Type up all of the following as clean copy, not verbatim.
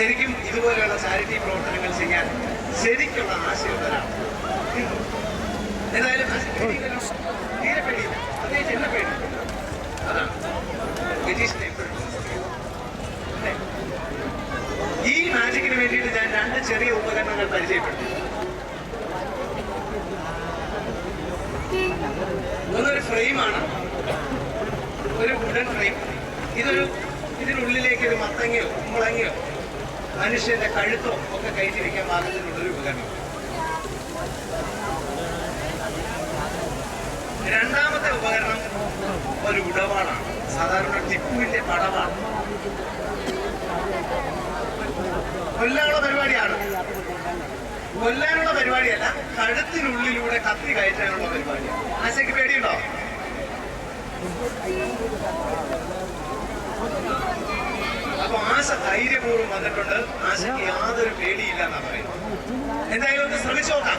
ശരിക്കും ഇതുപോലെയുള്ള ചാരിറ്റി പ്രവർത്തനങ്ങൾ ചെയ്യാൻ ശരിക്കുള്ള ആശയമുള്ളവരാണ്. എന്തായാലും തീരെ പേടിയില്ല, പ്രത്യേകിച്ച് എന്നെ പേടിയില്ല. അതാണ് രജീഷിനെ എപ്പോഴും. ഈ മാജിക്കിന് വേണ്ടിയിട്ട് ഞാൻ 2 ചെറിയ ഉപകരണങ്ങൾ പരിചയപ്പെട്ടു. ഒന്നൊരു ഫ്രെയിമാണ്, ഒരു വുഡൻ ഫ്രെയിം. ഇതിനുള്ളിലേക്ക് ഒരു മത്തങ്ങയോ കുമ്പളങ്ങയോ മനുഷ്യന്റെ കഴുത്തോ ഒക്കെ കയറ്റി വയ്ക്കാൻ പാകത്തിനുള്ളൊരു ഉപകരണം. രണ്ടാമത്തെ ഉപകരണം ഒരു ഉടവാളാണ്. സാധാരണ ടിപ്പുവിന്റെ പടവാണ്. കൊല്ലാനുള്ള പരിപാടിയാണ്. കൊല്ലാനുള്ള പരിപാടിയല്ല, കഴുത്തിനുള്ളിലൂടെ കത്തി കയറ്റാനുള്ള പരിപാടിയാണ്. ആശയ്ക്ക് പേടിയുണ്ടോ? അപ്പൊ ആശ ധൈര്യപൂർവ്വം വന്നിട്ടുണ്ട്. ആശയ്ക്ക് യാതൊരു പേടിയില്ല എന്നാ പറയുന്നത്. എന്തായാലും ഒന്ന് ശ്രമിച്ചു നോക്കാം.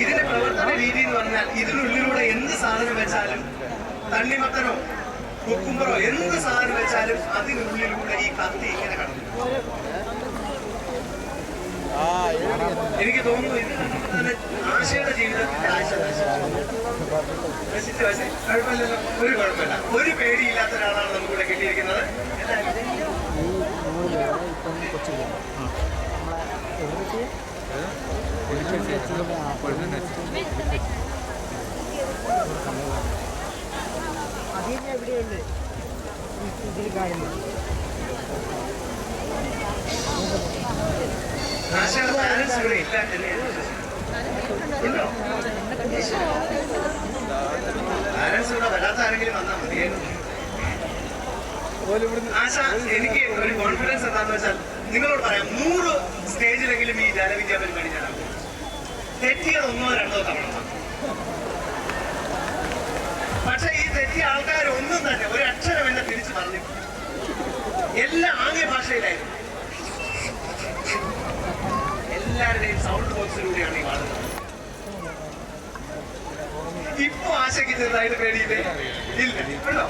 ഇതിന്റെ പ്രവർത്തന രീതി എന്ന് പറഞ്ഞാൽ ഇതിനുള്ളിലൂടെ എന്ത് സാധനം വെച്ചാലും, തണ്ണിമത്തനോ കുക്കുമ്പറോ എന്ത് സാധനം വെച്ചാലും അതിനുള്ളിലൂടെ ഈ കത്തി ഇങ്ങനെ കടന്നു. എനിക്ക് തോന്നുന്നു ഇത് തന്നെ ആശയുടെ ജീവിതത്തിന്റെ ആശ കുഴപ്പമില്ലല്ലോ, ഒരു കുഴപ്പമില്ല. ഒരു പേടിയില്ലാത്ത ഒരാളാണ് നമുക്കിവിടെ കിട്ടിയിരിക്കുന്നത്. എവിടെയുണ്ട് ആശയുടെ പാരൻസ് ഇവിടെ ഇല്ല എന്ന് ഉണ്ടോ? പാരൻസ് ഇവിടെ വരാത്ത ആരെങ്കിലും വന്നാൽ മതിയായിരുന്നു. ആശ എനിക്ക് ഒരു കോൺഫിഡൻസ് എന്താണെന്ന് വെച്ചാൽ നിങ്ങളോട് പറയാം, 100 സ്റ്റേജിലെങ്കിലും ഈ ജാലവിദ്യാ പരിപാടി ഞാൻ തെറ്റിയത് 1 2 തവണ. പക്ഷെ ഈ തെറ്റിയ ആൾക്കാർ ഒന്നും തന്നെ ഒരു അക്ഷരം എന്നെ തിരിച്ചു പറഞ്ഞു. എല്ലാം ആംഗ്യ ഭാഷയിലായിരുന്നു. എല്ലാവരുടെയും സൗണ്ട് ബോക്സിലൂടെയാണ് ഈ പാടുന്നത്. ഇപ്പൊ ആശയ്ക്ക് ചെറുതായിട്ട് പേടിയില്ലേ? ഇല്ല. ഉണ്ടോ?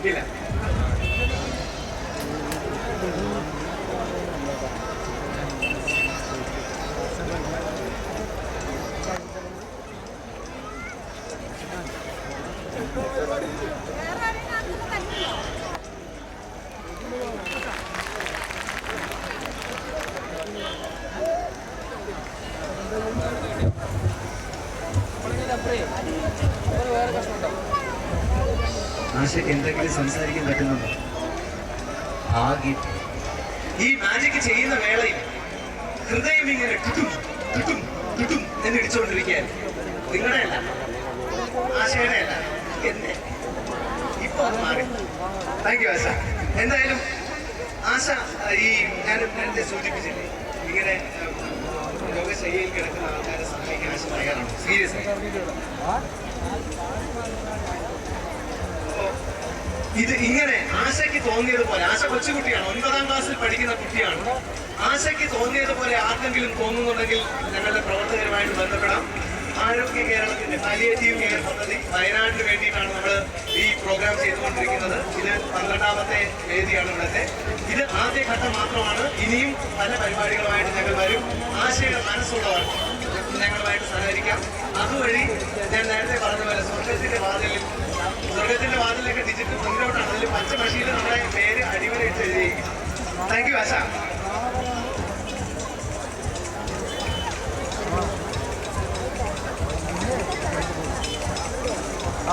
ഇല്ല. ആശയ്ക്ക് എന്തെങ്കിലും സംസാരിക്കാൻ പറ്റുന്നുണ്ടോ? ആകെ ഈ മാജിക് ചെയ്യുന്ന വേളയിൽ ഹൃദയം ഇങ്ങനെ ടുട്ടും ടുട്ടും ടുട്ടും എന്നിടിച്ചുകൊണ്ടിരിക്കാൻ. നിങ്ങളുടെ അല്ല, ആശയുടെ അല്ല, എന്നെ. ഇപ്പൊ അത് മാറി. താങ്ക് യു ആശ. എന്തായാലും ആശ ഈ ഞാൻ നേരത്തെ സൂചിപ്പിച്ചില്ലേ, ഇങ്ങനെ രോഗശൈലിയിൽ കിടക്കുന്ന ആൾക്കാരെ സഹായിക്കാൻ ആശ തയ്യാറാണ്. സീരിയസ് ആയി. ഇത് ഇങ്ങനെ ആശയ്ക്ക് തോന്നിയതുപോലെ, ആശ കൊച്ചുകുട്ടിയാണ്, 9ാം ക്ലാസ്സിൽ പഠിക്കുന്ന കുട്ടിയാണ്. ആശയ്ക്ക് തോന്നിയതുപോലെ ആർക്കെങ്കിലും തോന്നുന്നുണ്ടെങ്കിൽ ഞങ്ങളുടെ പ്രവർത്തകരുമായിട്ട് ബന്ധപ്പെടാം. ആരോഗ്യ കേരളത്തിന്റെ പാലിയേറ്റീവ് കെയർ പദ്ധതി വയനാടിന് വേണ്ടിയിട്ടാണ് നമ്മൾ ഈ പ്രോഗ്രാം ചെയ്തുകൊണ്ടിരിക്കുന്നത്. ഇത് 12ാമത്തെ വേദിയാണ് ഇവിടുത്തെ. ഇത് ആദ്യഘട്ടം മാത്രമാണ്. ഇനിയും പല പരിപാടികളുമായിട്ട് ഞങ്ങൾ വരും. ആശയുടെ മനസ്സുള്ളവർ ഞങ്ങളുമായിട്ട് സഹകരിക്കാം. അതുവഴി ഞാൻ നേരത്തെ പറഞ്ഞ പോലെ സ്വർഗത്തിന്റെ വാതിലൊക്കെ ഡിജിറ്റൽ പ്രിന്റൗട്ടാണ്. അതിൽ പച്ച മഷിയിൽ നമ്മുടെ പേര് അടിവരയിട്ട് എഴുതിയിരിക്കും. താങ്ക് യു ആശ.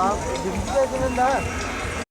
आप